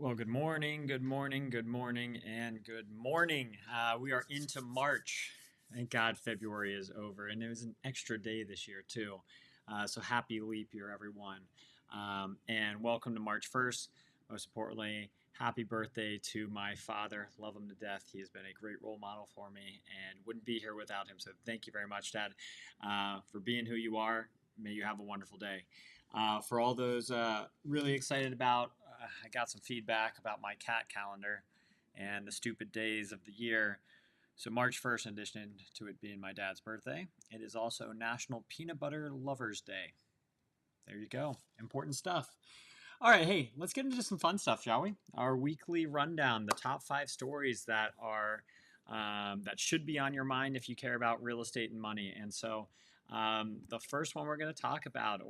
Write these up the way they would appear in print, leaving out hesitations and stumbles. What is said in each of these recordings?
Well, good morning, good morning, good morning, and good morning. We are into March. Thank God February is over, and it was an extra day this year, too. So happy leap year, everyone. And welcome to March 1st. Most importantly, happy birthday to my father. Love him to death. He has been a great role model for me and wouldn't be here without him. So thank you very much, Dad, for being who you are. May you have a wonderful day. For all those really excited about, I got some feedback about my cat calendar and the stupid days of the year. So March 1st, in addition to it being my dad's birthday, it is also National Peanut Butter Lovers Day. There you go. Important stuff. All right, hey, let's get into some fun stuff, shall we? Our weekly rundown, the top 5 stories that are that should be on your mind if you care about real estate and money. And so, the first one we're going to talk about,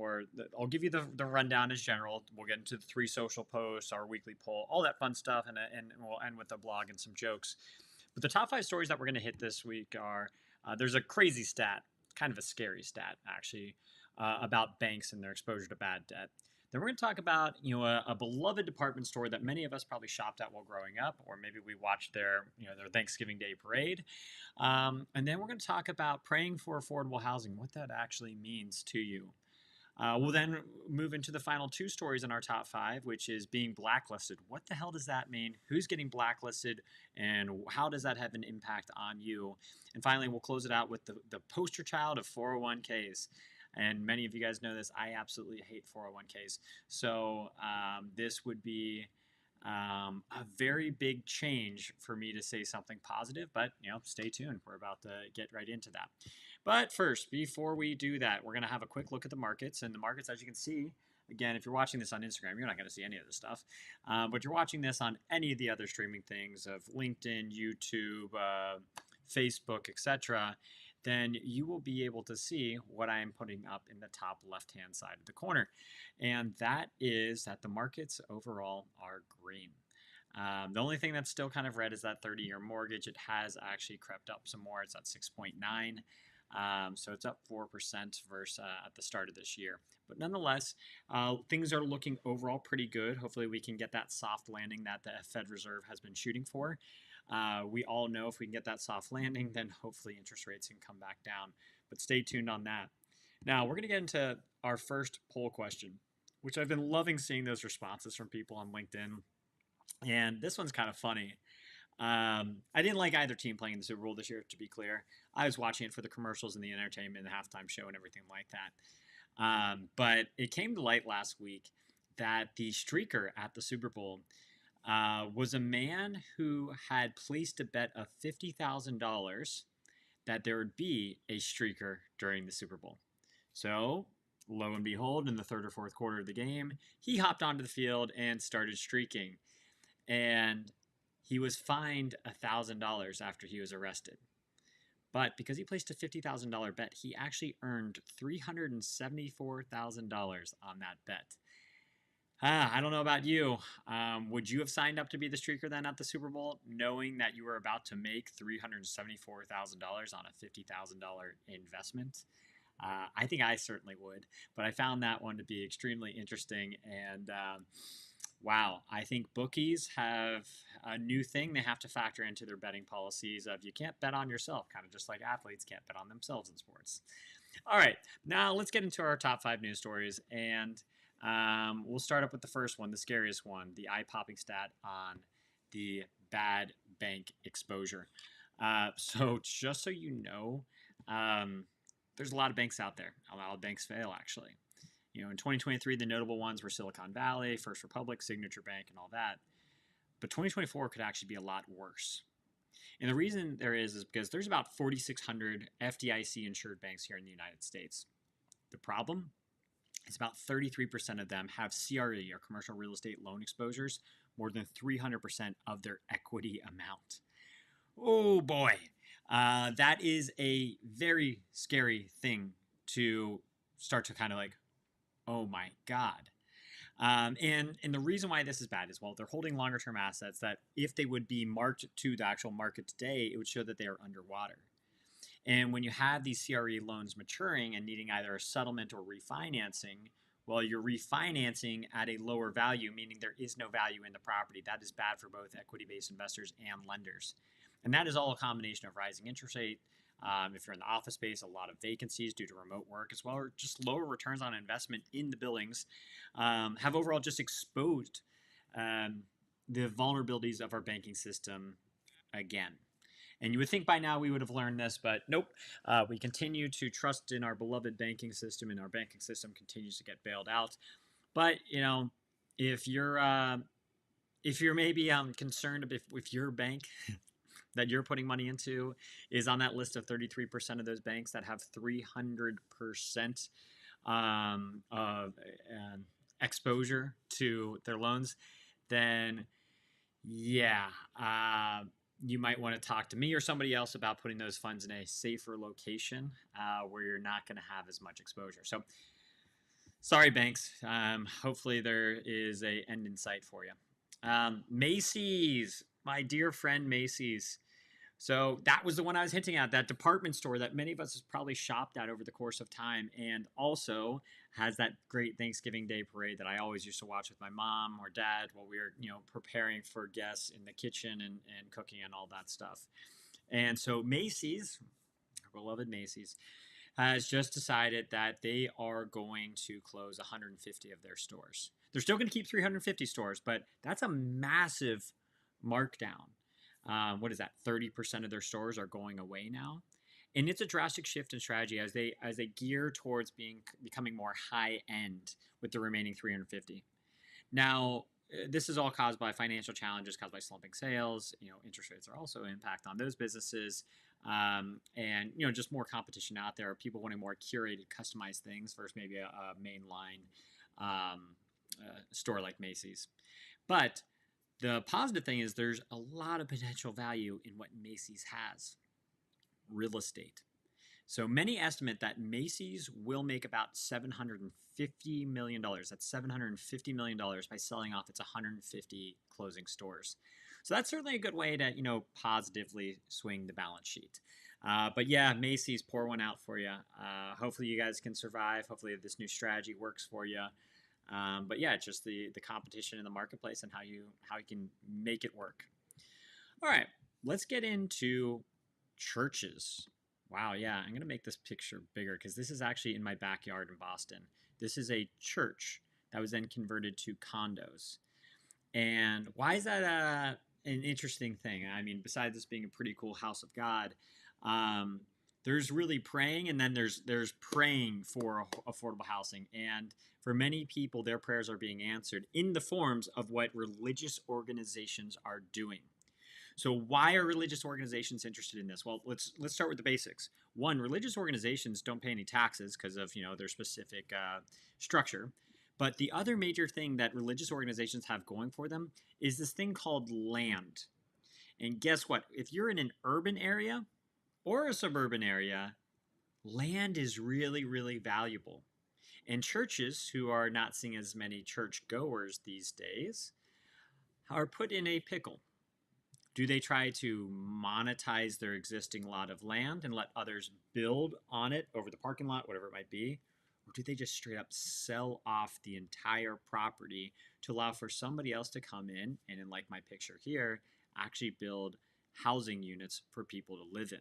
I'll give you the rundown as general. We'll get into the 3 social posts, our weekly poll, all that fun stuff, and we'll end with the blog and some jokes. But the top 5 stories that we're going to hit this week are there's a crazy stat, kind of a scary stat actually, about banks and their exposure to bad debt. Then we're going to talk about a beloved department store that many of us probably shopped at while growing up, or maybe we watched their Thanksgiving Day parade. And then we're going to talk about praying for affordable housing, what that actually means to you. We'll then move into the final 2 stories in our top 5, which is being blacklisted. What the hell does that mean? Who's getting blacklisted, and how does that have an impact on you? And finally, we'll close it out with the poster child of 401ks. And many of you guys know this. I absolutely hate 401ks. So this would be a very big change for me to say something positive, but stay tuned. We're about to get right into that. But first, before we do that, we're going to have a quick look at the markets. And the markets, as you can see, again, if you're watching this on Instagram, you're not going to see any of this stuff. But you're watching this on any of the other streaming things of LinkedIn, YouTube, Facebook, etc., then you will be able to see what I am putting up in the top left-hand side of the corner. And that is that the markets overall are green. The only thing that's still kind of red is that 30-year mortgage. It has actually crept up some more. It's at 6.9. So it's up 4% versus at the start of this year. But nonetheless, things are looking overall pretty good. Hopefully we can get that soft landing that the Fed Reserve has been shooting for. We all know if we can get that soft landing, then hopefully interest rates can come back down. But stay tuned on that. Now, we're going to get into our first poll question, which I've been loving seeing those responses from people on LinkedIn. And this one's kind of funny. I didn't like either team playing in the Super Bowl this year, to be clear. I was watching it for the commercials and the entertainment and the halftime show and everything like that. But it came to light last week that the streaker at the Super Bowl was a man who had placed a bet of $50,000 that there would be a streaker during the Super Bowl. So, lo and behold, in the third or fourth quarter of the game, he hopped onto the field and started streaking. And he was fined $1,000 after he was arrested. But because he placed a $50,000 bet, he actually earned $374,000 on that bet. I don't know about you. Would you have signed up to be the streaker then at the Super Bowl, knowing that you were about to make $374,000 on a $50,000 investment? I think I certainly would. But I found that one to be extremely interesting. And wow, I think bookies have a new thing they have to factor into their betting policies of you can't bet on yourself, kind of just like athletes can't bet on themselves in sports. All right, now let's get into our top 5 news stories. And we'll start up with the first one, the scariest one, the eye-popping stat on the bad bank exposure. So just so you know, there's a lot of banks out there. A lot of banks fail, actually. In 2023, the notable ones were Silicon Valley, First Republic, Signature Bank, and all that. But 2024 could actually be a lot worse. And the reason there is because there's about 4,600 FDIC-insured banks here in the United States. The problem is about 33% of them have CRE, or commercial real estate loan exposures, more than 300% of their equity amount. Oh boy, that is a very scary thing to start to kind of like, oh my God. And the reason why this is bad is, well, they're holding longer term assets that if they would be marked to the actual market today, it would show that they are underwater. And when you have these CRE loans maturing and needing either a settlement or refinancing, Well, you're refinancing at a lower value, meaning there is no value in the property. That is bad for both equity-based investors and lenders. And that is all a combination of rising interest rate. If you're in the office space, a lot of vacancies due to remote work as well, or just lower returns on investment in the buildings, have overall just exposed the vulnerabilities of our banking system again. And you would think by now we would have learned this, but nope. We continue to trust in our beloved banking system, and our banking system continues to get bailed out. But if you're maybe concerned if your bank that you're putting money into is on that list of 33% of those banks that have 300% of exposure to their loans, then yeah, you might want to talk to me or somebody else about putting those funds in a safer location where you're not going to have as much exposure. So, sorry, banks. Hopefully, there is an end in sight for you. Macy's, my dear friend Macy's. So that was the one I was hinting at, that department store that many of us has probably shopped at over the course of time, and also has that great Thanksgiving Day parade that I always used to watch with my mom or dad while we were, preparing for guests in the kitchen and cooking and all that stuff. And so Macy's, our beloved Macy's, has just decided that they are going to close 150 of their stores. They're still going to keep 350 stores, but that's a massive markdown. What is that? 30% of their stores are going away now, and it's a drastic shift in strategy as they gear towards becoming more high end with the remaining 350. Now, this is all caused by financial challenges caused by slumping sales. Interest rates are also an impact on those businesses, and just more competition out there. People wanting more curated, customized things versus maybe a mainline store like Macy's, but the positive thing is there's a lot of potential value in what Macy's has. Real estate. So many estimate that Macy's will make about $750 million. That's $750 million by selling off its 150 closing stores. So that's certainly a good way to, positively swing the balance sheet. But yeah, Macy's, pour one out for you. Hopefully you guys can survive. Hopefully this new strategy works for you. But yeah, it's just the competition in the marketplace and how you can make it work. All right, let's get into churches. Wow, yeah, I'm going to make this picture bigger because this is actually in my backyard in Boston. This is a church that was then converted to condos. And why is that an interesting thing? I mean, besides this being a pretty cool house of God, there's really praying, and then there's praying for affordable housing. And for many people, their prayers are being answered in the forms of what religious organizations are doing. So why are religious organizations interested in this? Well, let's start with the basics. One, religious organizations don't pay any taxes because of their specific structure. But the other major thing that religious organizations have going for them is this thing called land. And guess what? If you're in an urban area or a suburban area, land is really, really valuable. And churches, who are not seeing as many church goers these days, are put in a pickle. Do they try to monetize their existing lot of land and let others build on it over the parking lot, whatever it might be? Or do they just straight up sell off the entire property to allow for somebody else to come in and, like my picture here, actually build housing units for people to live in?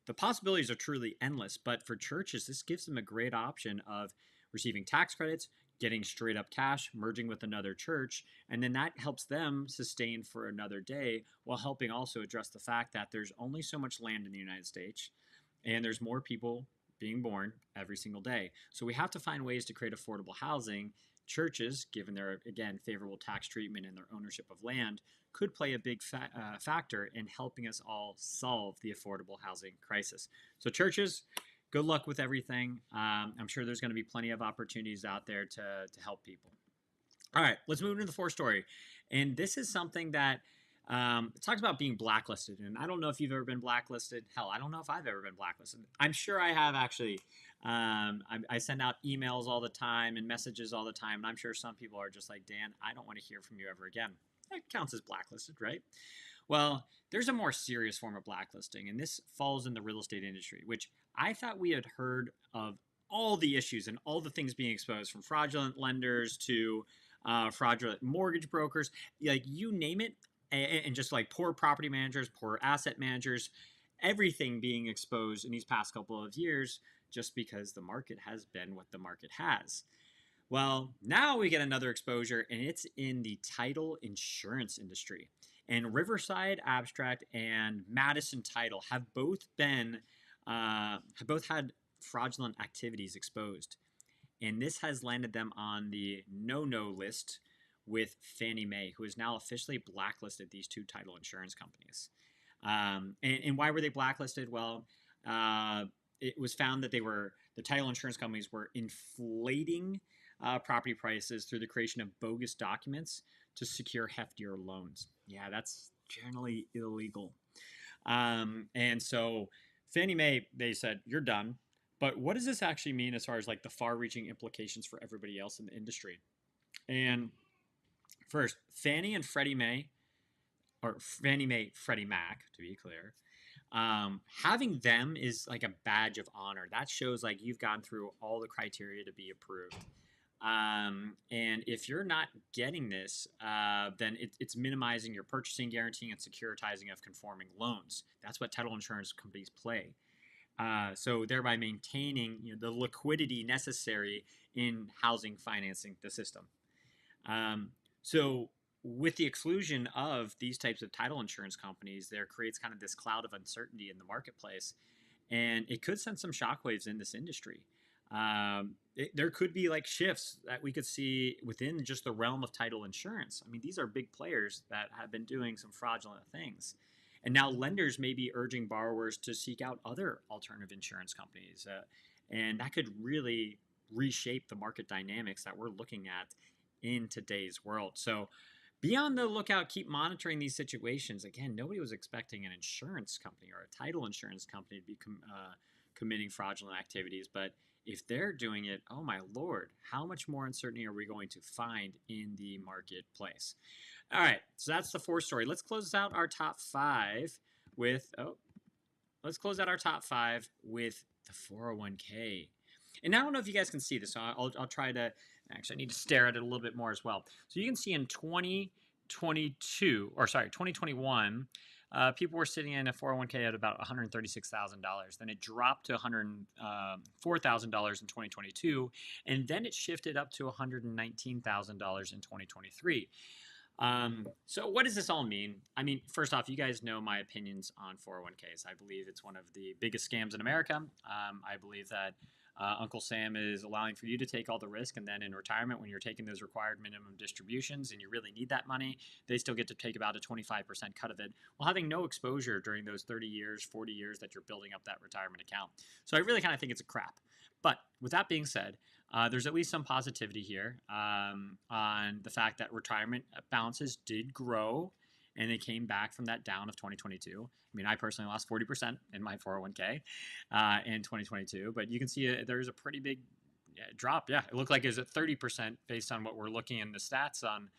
The possibilities are truly endless, but for churches, this gives them a great option of receiving tax credits, getting straight up cash, merging with another church, and then that helps them sustain for another day while helping also address the fact that there's only so much land in the United States and there's more people being born every single day. So we have to find ways to create affordable housing. Churches, given their, again, favorable tax treatment and their ownership of land, could play a big factor in helping us all solve the affordable housing crisis. So churches, good luck with everything. I'm sure there's going to be plenty of opportunities out there to help people. All right, let's move into the fourth story. And this is something that it talks about being blacklisted. And I don't know if you've ever been blacklisted. Hell, I don't know if I've ever been blacklisted. I'm sure I have, actually. I send out emails all the time and messages all the time. And I'm sure some people are just like, Dan, I don't want to hear from you ever again. That counts as blacklisted, right? Well, there's a more serious form of blacklisting, and this falls in the real estate industry, which I thought we had heard of all the issues and all the things being exposed, from fraudulent lenders to fraudulent mortgage brokers, like you name it, and just like poor property managers, poor asset managers, everything being exposed in these past couple of years just because the market has been what the market has. Well, now we get another exposure, and it's in the title insurance industry. And Riverside Abstract and Madison Title have both had fraudulent activities exposed, and this has landed them on the no-no list with Fannie Mae, who has now officially blacklisted these two title insurance companies. And why were they blacklisted? Well, it was found that the title insurance companies were inflating property prices through the creation of bogus documents to secure heftier loans. Yeah, that's generally illegal. And so Fannie Mae, they said, you're done. But what does this actually mean as far as like the far-reaching implications for everybody else in the industry? And first, Fannie and Freddie Mae, or Fannie Mae, Freddie Mac, to be clear, having them is like a badge of honor. That shows like you've gone through all the criteria to be approved. And if you're not getting this, then it's minimizing your purchasing, guaranteeing, and securitizing of conforming loans. That's what title insurance companies play. So thereby maintaining the liquidity necessary in housing financing the system. So with the exclusion of these types of title insurance companies, there creates kind of this cloud of uncertainty in the marketplace, and it could send some shockwaves in this industry. There could be like shifts that we could see within just the realm of title insurance. I mean, these are big players that have been doing some fraudulent things. And now lenders may be urging borrowers to seek out other alternative insurance companies. And that could really reshape the market dynamics that we're looking at in today's world. So be on the lookout, keep monitoring these situations. Again, nobody was expecting an insurance company or a title insurance company to be committing fraudulent activities. But if they're doing it, oh my Lord, how much more uncertainty are we going to find in the marketplace? All right, so that's the fourth story. Let's close out our top five with the 401k. And I don't know if you guys can see this, so I'll try to, actually I need to stare at it a little bit more as well. So you can see in 2021, people were sitting in a 401k at about $136,000. Then it dropped to $104,000 in 2022, and then it shifted up to $119,000 in 2023. So what does this all mean? I mean, first off, you guys know my opinions on 401ks. I believe it's one of the biggest scams in America. I believe that Uncle Sam is allowing for you to take all the risk, and then in retirement, when you're taking those required minimum distributions and you really need that money, they still get to take about a 25% cut of it, while having no exposure during those 30 years, 40 years that you're building up that retirement account. So I really kind of think it's a crap. But with that being said, there's at least some positivity here on the fact that retirement balances did grow, and they came back from that down of 2022. I mean, I personally lost 40% in my 401k in 2022, but you can see there's a pretty big drop. Yeah, it looked like it was at 30% based on what we're looking in the stats on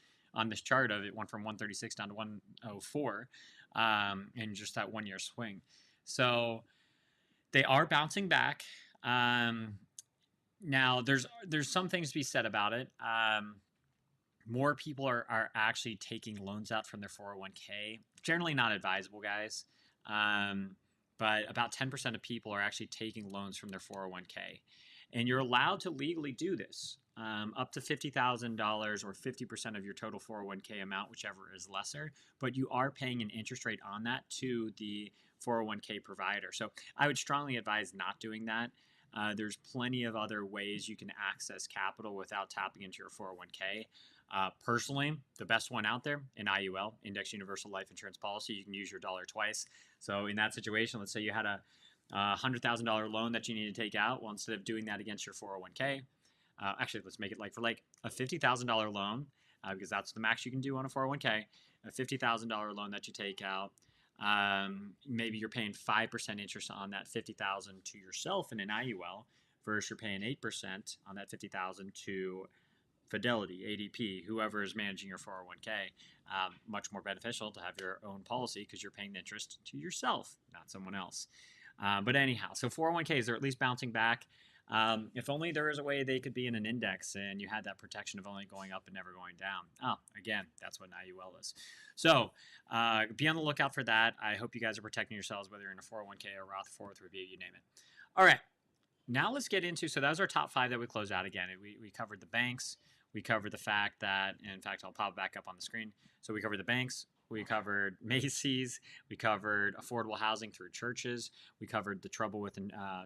this chart of it went from 136 down to 104 in just that 1 year swing. So they are bouncing back. Now, there's some things to be said about it. More people are actually taking loans out from their 401k. Generally not advisable, guys. But about 10% of people are actually taking loans from their 401k. And you're allowed to legally do this up to $50,000 or 50% of your total 401k amount, whichever is lesser. But you are paying an interest rate on that to the 401k provider. So I would strongly advise not doing that. There's plenty of other ways you can access capital without tapping into your 401k. Personally, the best one out there, an IUL, Index Universal Life Insurance Policy. You can use your dollar twice. So in that situation, let's say you had a $100,000 loan that you need to take out. Well, instead of doing that against your 401k, actually, let's make it like for like a $50,000 loan, because that's the max you can do on a 401k, a $50,000 loan that you take out. Maybe you're paying 5% interest on that $50,000 to yourself in an IUL, versus you're paying 8% on that $50,000 to Fidelity, ADP, whoever is managing your 401k. Much more beneficial to have your own policy because you're paying the interest to yourself, not someone else. But anyhow, so 401ks are at least bouncing back. If only there was a way they could be in an index and you had that protection of only going up and never going down. Oh, again, that's what an IUL is. So be on the lookout for that. I hope you guys are protecting yourselves, whether you're in a 401k or Roth 4th review, you name it. All right. Now let's get into, so that was our top 5 that we closed out again. We covered the banks. We covered the fact that, and in fact, I'll pop back up on the screen. So we covered the banks. We covered Macy's. We covered affordable housing through churches. We covered the trouble with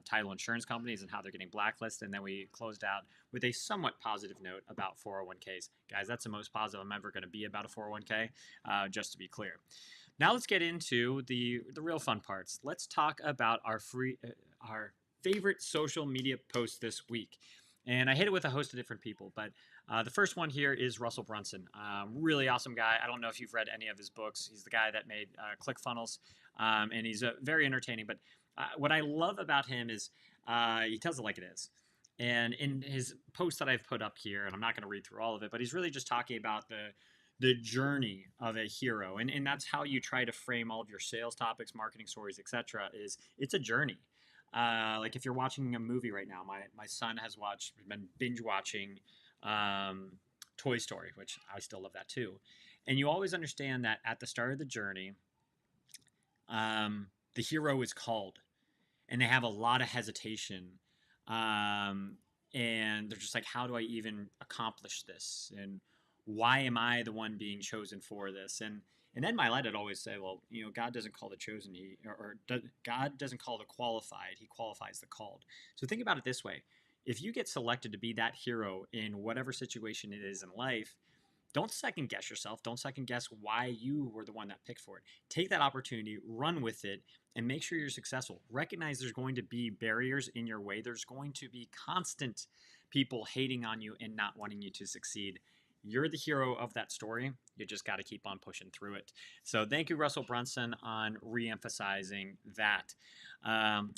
title insurance companies and how they're getting blacklisted. And then we closed out with a somewhat positive note about 401ks. Guys, that's the most positive I'm ever going to be about a 401k, just to be clear. Now let's get into the real fun parts. Let's talk about our favorite social media post this week. And I hit it with a host of different people, but the first one here is Russell Brunson. Really awesome guy. I don't know if you've read any of his books. He's the guy that made ClickFunnels, and he's very entertaining. But what I love about him is he tells it like it is. And in his post that I've put up here, and I'm not going to read through all of it, but he's really just talking about the journey of a hero. And that's how you try to frame all of your sales topics, marketing stories, etc. is it's a journey. Like if you're watching a movie right now, my son has been binge watching Toy Story, which I still love that too. And you always understand that at the start of the journey, the hero is called, and they have a lot of hesitation, and they're just like, how do I even accomplish this? And why am I the one being chosen for this? And Ed Milet would always say, well, God doesn't call the chosen, God doesn't call the qualified, he qualifies the called. So think about it this way. If you get selected to be that hero in whatever situation it is in life, don't second guess yourself. Don't second guess why you were the one that picked for it. Take that opportunity, run with it, and make sure you're successful. Recognize there's going to be barriers in your way. There's going to be constant people hating on you and not wanting you to succeed. You're the hero of that story. You just got to keep on pushing through it. So thank you, Russell Brunson, on re-emphasizing that.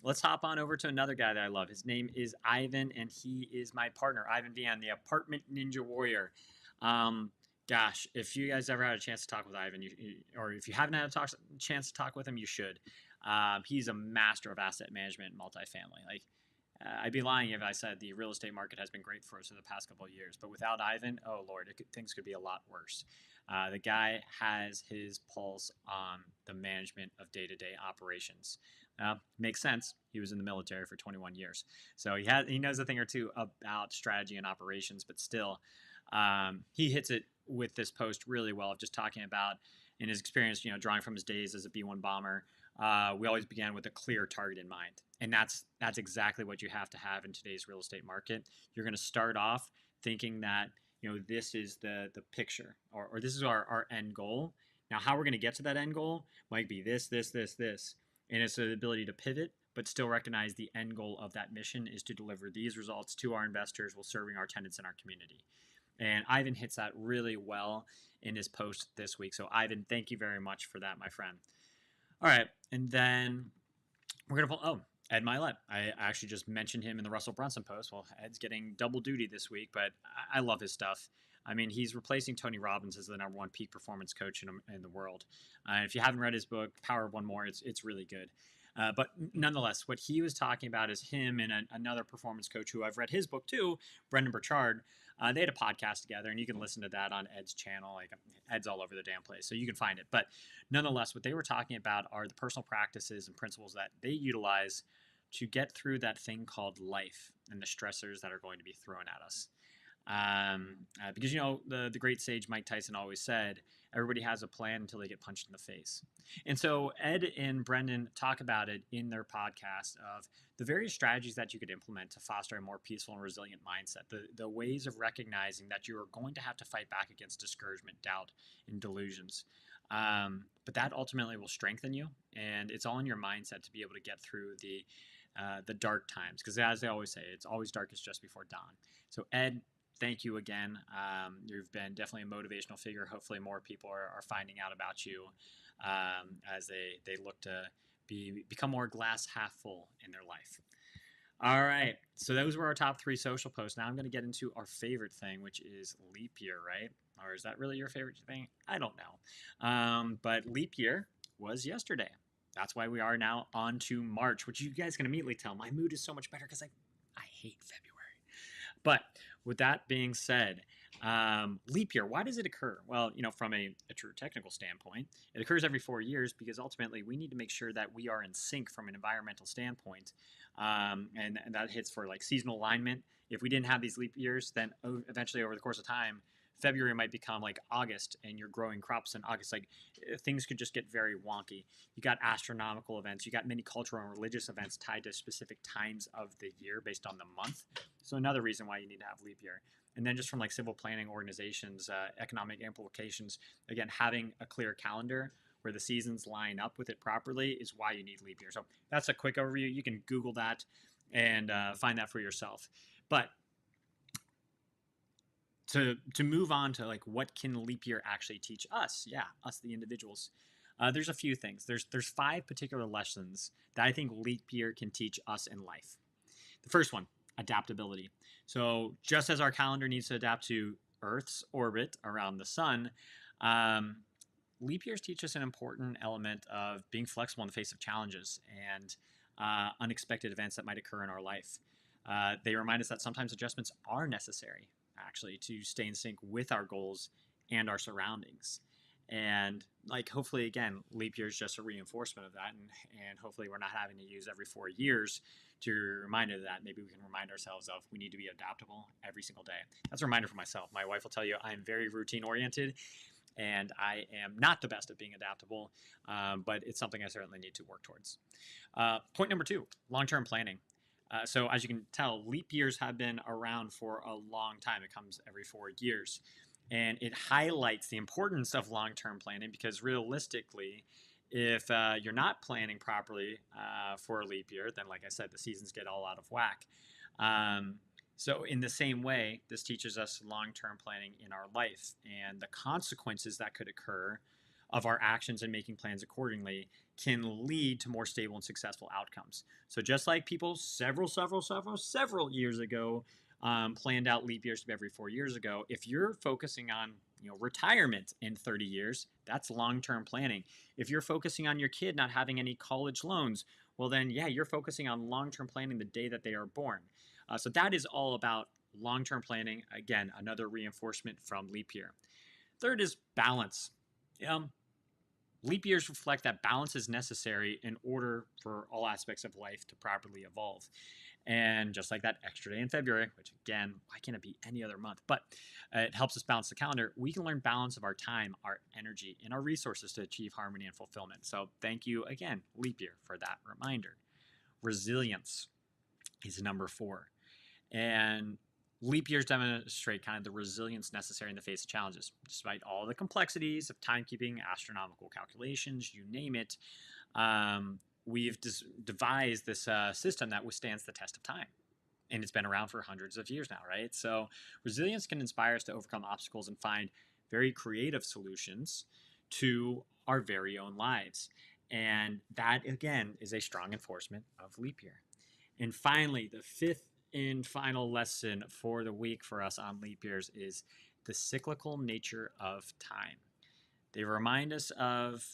Let's hop on over to another guy that I love. His name is Ivan, and he is my partner, Ivan Vian, the Apartment Ninja Warrior. Gosh, if you guys ever had a chance to talk with Ivan, or if you haven't had a chance to talk with him, you should. He's a master of asset management and multifamily. I'd be lying if I said the real estate market has been great for us in the past couple of years. But without Ivan, oh, Lord, things could be a lot worse. The guy has his pulse on the management of day-to-day operations. Makes sense. He was in the military for 21 years. So he knows a thing or two about strategy and operations, but still, he hits it with this post really well of just talking about, in his experience, drawing from his days as a B-1 bomber. We always began with a clear target in mind. And that's exactly what you have to have in today's real estate market. You're going to start off thinking that, this is the picture, or this is our end goal. Now, how we're going to get to that end goal might be this. And it's the ability to pivot, but still recognize the end goal of that mission is to deliver these results to our investors while serving our tenants in our community. And Ivan hits that really well in his post this week. So Ivan, thank you very much for that, my friend. All right. And then we're going to pull, Ed Milet. I actually just mentioned him in the Russell Brunson post. Well, Ed's getting double duty this week, but I love his stuff. I mean, he's replacing Tony Robbins as the #1 peak performance coach in the world. If you haven't read his book, Power of One More, it's really good. But nonetheless, what he was talking about is him and another performance coach who I've read his book too, Brendan Burchard. They had a podcast together, and you can listen to that on Ed's channel. Ed's all over the damn place, so you can find it. But nonetheless, what they were talking about are the personal practices and principles that they utilize to get through that thing called life and the stressors that are going to be thrown at us. Because the great sage Mike Tyson always said, everybody has a plan until they get punched in the face. And so Ed and Brendan talk about it in their podcast of the various strategies that you could implement to foster a more peaceful and resilient mindset, the ways of recognizing that you are going to have to fight back against discouragement, doubt, and delusions. But that ultimately will strengthen you, and it's all in your mindset to be able to get through the dark times. Because as they always say, it's always darkest just before dawn. So Ed, thank you again. You've been definitely a motivational figure. Hopefully more people are finding out about you as they look to become more glass half full in their life. All right. So those were our top 3 social posts. Now I'm going to get into our favorite thing, which is leap year, right? Or is that really your favorite thing? I don't know. But leap year was yesterday. That's why we are now on to March, which you guys can immediately tell my mood is so much better because I hate February. But with that being said, leap year, why does it occur? Well, from a true technical standpoint, it occurs every 4 years because ultimately we need to make sure that we are in sync from an environmental standpoint. And that hits for like seasonal alignment. If we didn't have these leap years, then eventually over the course of time, February might become like August and you're growing crops in August. Like things could just get very wonky. You got astronomical events. You got many cultural and religious events tied to specific times of the year based on the month. So another reason why you need to have leap year. And then just from like civil planning organizations, economic implications, again, having a clear calendar where the seasons line up with it properly is why you need leap year. So that's a quick overview. You can Google that and find that for yourself. But to move on to like what can leap year actually teach us? Yeah, us the individuals. There's a few things. There's 5 particular lessons that I think leap year can teach us in life. The first one, adaptability. So just as our calendar needs to adapt to Earth's orbit around the sun, leap years teach us an important element of being flexible in the face of challenges and unexpected events that might occur in our life. They remind us that sometimes adjustments are necessary, actually, to stay in sync with our goals and our surroundings. And like hopefully again, leap year is just a reinforcement of that, and hopefully we're not having to use every 4 years to remind us of that. Maybe we can remind ourselves of we need to be adaptable every single day. That's a reminder for myself. My wife will tell you I'm very routine oriented, and I am not the best at being adaptable, but it's something I certainly need to work towards. Point number 2, long-term planning. So as you can tell, leap years have been around for a long time. It comes every 4 years. And it highlights the importance of long-term planning because realistically, if you're not planning properly for a leap year, then like I said, the seasons get all out of whack. So in the same way, this teaches us long-term planning in our life and the consequences that could occur of our actions and making plans accordingly can lead to more stable and successful outcomes. So just like people several years ago planned out leap years to be every 4 years ago, if you're focusing on retirement in 30 years, that's long-term planning. If you're focusing on your kid not having any college loans, well then yeah, you're focusing on long-term planning the day that they are born. So that is all about long-term planning. Again, another reinforcement from leap year. Third is balance. Leap years reflect that balance is necessary in order for all aspects of life to properly evolve. And just like that extra day in February, which again, why can't it be any other month? But it helps us balance the calendar. We can learn balance of our time, our energy, and our resources to achieve harmony and fulfillment. So thank you again, leap year, for that reminder. Resilience is number 4. And leap years demonstrate kind of the resilience necessary in the face of challenges. Despite all the complexities of timekeeping, astronomical calculations, you name it, we've devised this system that withstands the test of time. And it's been around for hundreds of years now, right? So resilience can inspire us to overcome obstacles and find very creative solutions to our very own lives. And that, again, is a strong enforcement of leap year. And finally, the 5th and final lesson for the week for us on leap years is the cyclical nature of time. They remind us of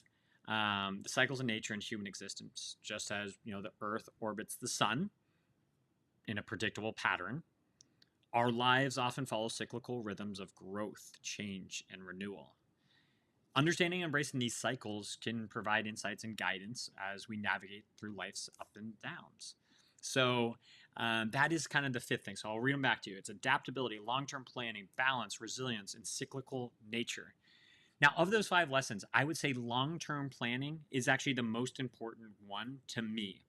the cycles of nature and human existence, just as the Earth orbits the sun in a predictable pattern. Our lives often follow cyclical rhythms of growth, change, and renewal. Understanding and embracing these cycles can provide insights and guidance as we navigate through life's ups and downs. So that is kind of the 5th thing. So I'll read them back to you. It's adaptability, long-term planning, balance, resilience, and cyclical nature. Now, of those 5 lessons, I would say long-term planning is actually the most important one to me.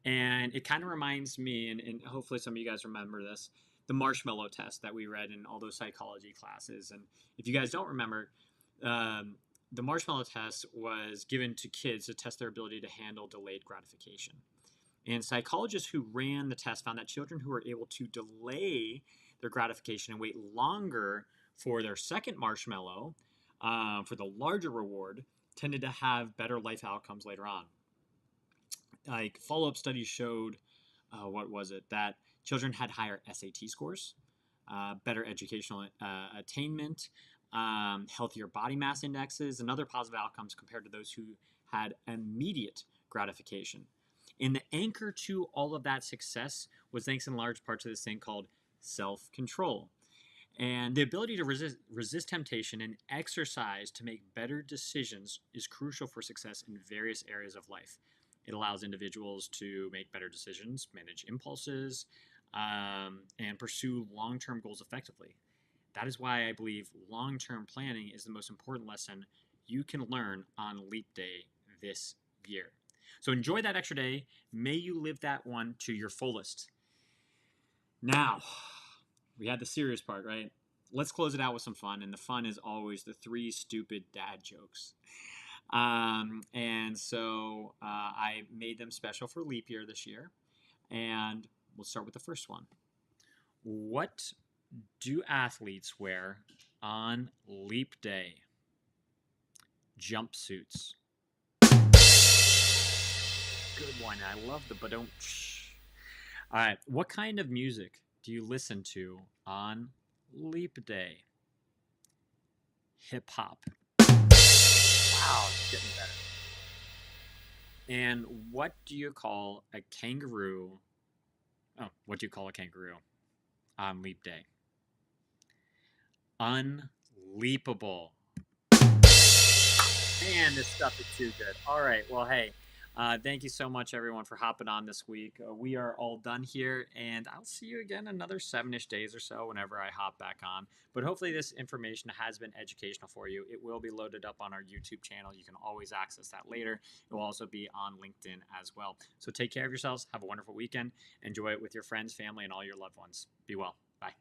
And it kind of reminds me, and hopefully some of you guys remember this, the marshmallow test that we read in all those psychology classes. And if you guys don't remember, the marshmallow test was given to kids to test their ability to handle delayed gratification. And psychologists who ran the test found that children who were able to delay their gratification and wait longer for their second marshmallow, for the larger reward, tended to have better life outcomes later on. Like follow-up studies showed, that children had higher SAT scores, better educational attainment, healthier body mass indexes, and other positive outcomes compared to those who had immediate gratification. And the anchor to all of that success was thanks in large part to this thing called self-control. And the ability to resist temptation and exercise to make better decisions is crucial for success in various areas of life. It allows individuals to make better decisions, manage impulses, and pursue long-term goals effectively. That is why I believe long-term planning is the most important lesson you can learn on Leap Day this year. So enjoy that extra day. May you live that one to your fullest. Now, we had the serious part, right? Let's close it out with some fun. And the fun is always the 3 stupid dad jokes. And so I made them special for Leap Year this year. And we'll start with the first one. What do athletes wear on Leap Day? Jumpsuits. Good one. I love the ba-dum. All right. What kind of music do you listen to on Leap Day? Hip hop. Wow, it's getting better. And what do you call a kangaroo? Oh, what do you call a kangaroo on Leap Day? Unleapable. Man, this stuff is too good. All right. Well, hey, thank you so much, everyone, for hopping on this week. We are all done here, and I'll see you again another 7-ish days or so whenever I hop back on. But hopefully this information has been educational for you. It will be loaded up on our YouTube channel. You can always access that later. It will also be on LinkedIn as well. So take care of yourselves. Have a wonderful weekend. Enjoy it with your friends, family, and all your loved ones. Be well. Bye.